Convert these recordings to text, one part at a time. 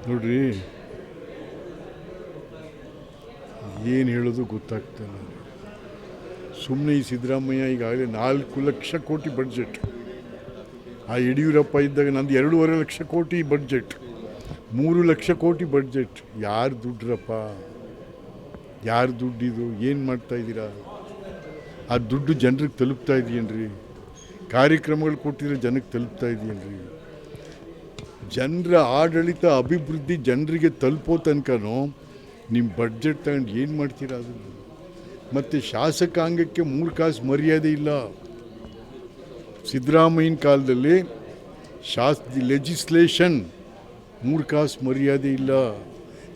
ನೋಡ್ರಿ, ಏನು ಹೇಳೋದು ಗೊತ್ತಾಗ್ತಾನೆ. ಸುಮ್ಮನೆ ಈ ಸಿದ್ದರಾಮಯ್ಯ ಈಗಾಗಲೇ 4 ಲಕ್ಷ ಕೋಟಿ ಬಡ್ಜೆಟ್, ಆ ಯಡಿಯೂರಪ್ಪ ಇದ್ದಾಗ ನಂದು 2.5 ಲಕ್ಷ ಕೋಟಿ ಬಡ್ಜೆಟ್, 3 ಲಕ್ಷ ಕೋಟಿ ಬಡ್ಜೆಟ್. ಯಾರು ದುಡ್ಡ್ರಪ್ಪ? ಯಾರು ದುಡ್ಡಿದು? ಏನು ಮಾಡ್ತಾಯಿದ್ದೀರಾ? ಆ ದುಡ್ಡು ಜನರಿಗೆ ತಲುಪ್ತಾ ಇದೆಯೇನ್ರಿ? ಕಾರ್ಯಕ್ರಮಗಳು ಕೊಟ್ಟಿದ್ರೆ ಜನಕ್ಕೆ ತಲುಪ್ತಾ ಇದೆಯೇನ್ರಿ? ಜನರ ಆಡಳಿತ ಅಭಿವೃದ್ಧಿ ಜನರಿಗೆ ತಲುಪೋ ತನಕನೂ ನಿಮ್ಮ ಬಡ್ಜೆಟ್ ತಗೊಂಡು ಏನು ಮಾಡ್ತೀರಾ? ಅದು ಮತ್ತು ಶಾಸಕಾಂಗಕ್ಕೆ 3 ಕಾಸು ಮರ್ಯಾದೆ ಇಲ್ಲ. ಸಿದ್ದರಾಮಯ್ಯನ ಕಾಲದಲ್ಲಿ ಲೆಜಿಸ್ಲೇಷನ್ 3 ಕಾಸು ಮರ್ಯಾದೆ ಇಲ್ಲ.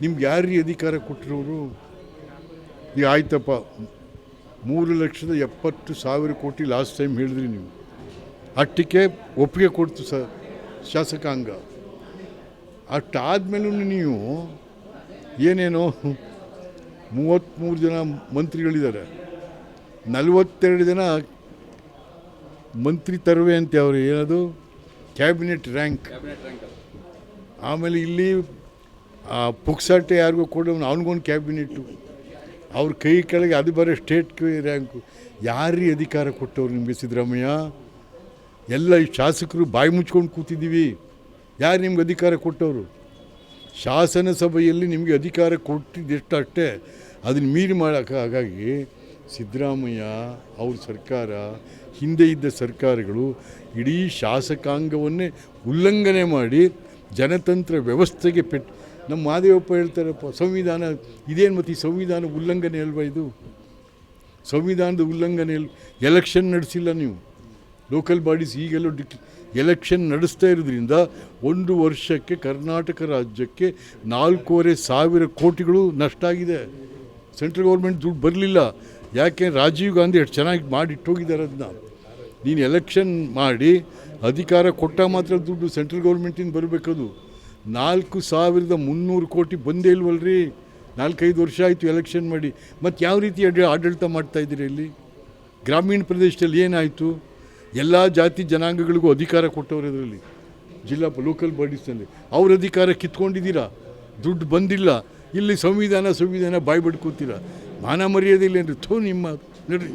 ನಿಮ್ಗೆ ಯಾರೀ ಅಧಿಕಾರ ಕೊಟ್ಟಿರೋರು? ಈಗ ಆಯ್ತಪ್ಪ, 3,70,000 ಕೋಟಿ ಲಾಸ್ಟ್ ಟೈಮ್ ಹೇಳಿದ್ರಿ ನೀವು, ಅಷ್ಟಕ್ಕೆ ಒಪ್ಪಿಗೆ ಕೊಡ್ತು ಶಾಸಕಾಂಗ. ಅಷ್ಟಾದಮೇಲೂ ನೀವು ಏನೇನೋ 33 ಜನ ಮಂತ್ರಿಗಳಿದ್ದಾರೆ, 42 ಜನ ಮಂತ್ರಿ ತರವೆ ಅಂತ ಅವರು ಏನದು ಕ್ಯಾಬಿನೆಟ್ ರ್ಯಾಂಕ್. ಆಮೇಲೆ ಇಲ್ಲಿ ಪುಕ್ಸಾಟೆ ಯಾರಿಗೂ ಕೊಡೋನು ಅವನಿಗೊಂದು ಕ್ಯಾಬಿನೆಟ್ಟು, ಅವ್ರ ಕೈ ಕೆಳಗೆ ಅದು ಬರೋ ಸ್ಟೇಟ್ ರ್ಯಾಂಕು. ಯಾರೀ ಅಧಿಕಾರ ಕೊಟ್ಟವ್ರು ನಿಮಗೆ? ಸಿದ್ದರಾಮಯ್ಯ ಎಲ್ಲ ಈ ಶಾಸಕರು ಬಾಯಿ ಮುಚ್ಕೊಂಡು ಕೂತಿದ್ದೀವಿ. ಯಾರು ನಿಮ್ಗೆ ಅಧಿಕಾರ ಕೊಟ್ಟವರು? ಶಾಸನ ಸಭೆಯಲ್ಲಿ ನಿಮಗೆ ಅಧಿಕಾರ ಕೊಟ್ಟಿದ್ದೆಷ್ಟು ಅಷ್ಟೇ, ಅದನ್ನು ಮೀರಿ ಮಾಡೋಕ್ಕೆ. ಹಾಗಾಗಿ ಸಿದ್ದರಾಮಯ್ಯ ಅವ್ರ ಸರ್ಕಾರ, ಹಿಂದೆ ಇದ್ದ ಸರ್ಕಾರಗಳು ಇಡೀ ಶಾಸಕಾಂಗವನ್ನೇ ಉಲ್ಲಂಘನೆ ಮಾಡಿ ಜನತಂತ್ರ ವ್ಯವಸ್ಥೆಗೆ ನಮ್ಮ ಮಾದೇವಪ್ಪ ಹೇಳ್ತಾರಪ್ಪ, ಸಂವಿಧಾನ ಇದೇನು ಮತ್ತು ಈ ಸಂವಿಧಾನ ಉಲ್ಲಂಘನೆ ಅಲ್ವಾ ಇದು? ಸಂವಿಧಾನದ ಉಲ್ಲಂಘನೆ ಎಲೆಕ್ಷನ್ ನಡೆಸಿಲ್ಲ ನೀವು. ಲೋಕಲ್ ಬಾಡೀಸ್ ಈಗೆಲ್ಲೋ ಎಲೆಕ್ಷನ್ ನಡೆಸ್ತಾ ಇರೋದ್ರಿಂದ 1 ವರ್ಷಕ್ಕೆ ಕರ್ನಾಟಕ ರಾಜ್ಯಕ್ಕೆ 4,500 ಕೋಟಿಗಳು ನಷ್ಟ ಆಗಿದೆ. ಸೆಂಟ್ರಲ್ ಗೌರ್ಮೆಂಟ್ ದುಡ್ಡು ಬರಲಿಲ್ಲ. ಯಾಕೆ? ರಾಜೀವ್ ಗಾಂಧಿ ಎಷ್ಟು ಚೆನ್ನಾಗಿ ಮಾಡಿಟ್ಟೋಗಿದ್ದಾರೆ ಅದನ್ನ. ನೀನು ಎಲೆಕ್ಷನ್ ಮಾಡಿ ಅಧಿಕಾರ ಕೊಟ್ಟ ಮಾತ್ರ ದುಡ್ಡು ಸೆಂಟ್ರಲ್ ಗೌರ್ಮೆಂಟಿಂದ ಬರಬೇಕದು. 4,300 ಕೋಟಿ ಬಂದೇ ಇಲ್ವಲ್ರಿ? 4-5 ವರ್ಷ ಆಯಿತು ಎಲೆಕ್ಷನ್ ಮಾಡಿ. ಮತ್ತು ಯಾವ ರೀತಿ ಆಡಳಿತ ಮಾಡ್ತಾಯಿದ್ದೀರಿ ಇಲ್ಲಿ? ಗ್ರಾಮೀಣ ಪ್ರದೇಶದಲ್ಲಿ ಏನಾಯಿತು? ಎಲ್ಲ ಜಾತಿ ಜನಾಂಗಗಳಿಗೂ ಅಧಿಕಾರ ಕೊಟ್ಟವರು ಇದರಲ್ಲಿ ಲೋಕಲ್ ಬಾಡೀಸ್ನಲ್ಲಿ. ಅವ್ರ ಅಧಿಕಾರ ಕಿತ್ಕೊಂಡಿದ್ದೀರಾ, ದುಡ್ಡು ಬಂದಿಲ್ಲ. ಇಲ್ಲಿ ಸಂವಿಧಾನ ಬಾಯಿ ಬಡ್ಕೋತೀರಾ. ಮಾನ ಮರ್ಯಾದೆ ಇಲ್ಲ ಅಂದರೆ ನಿಮ್ಮ ನಡ್ರಿ.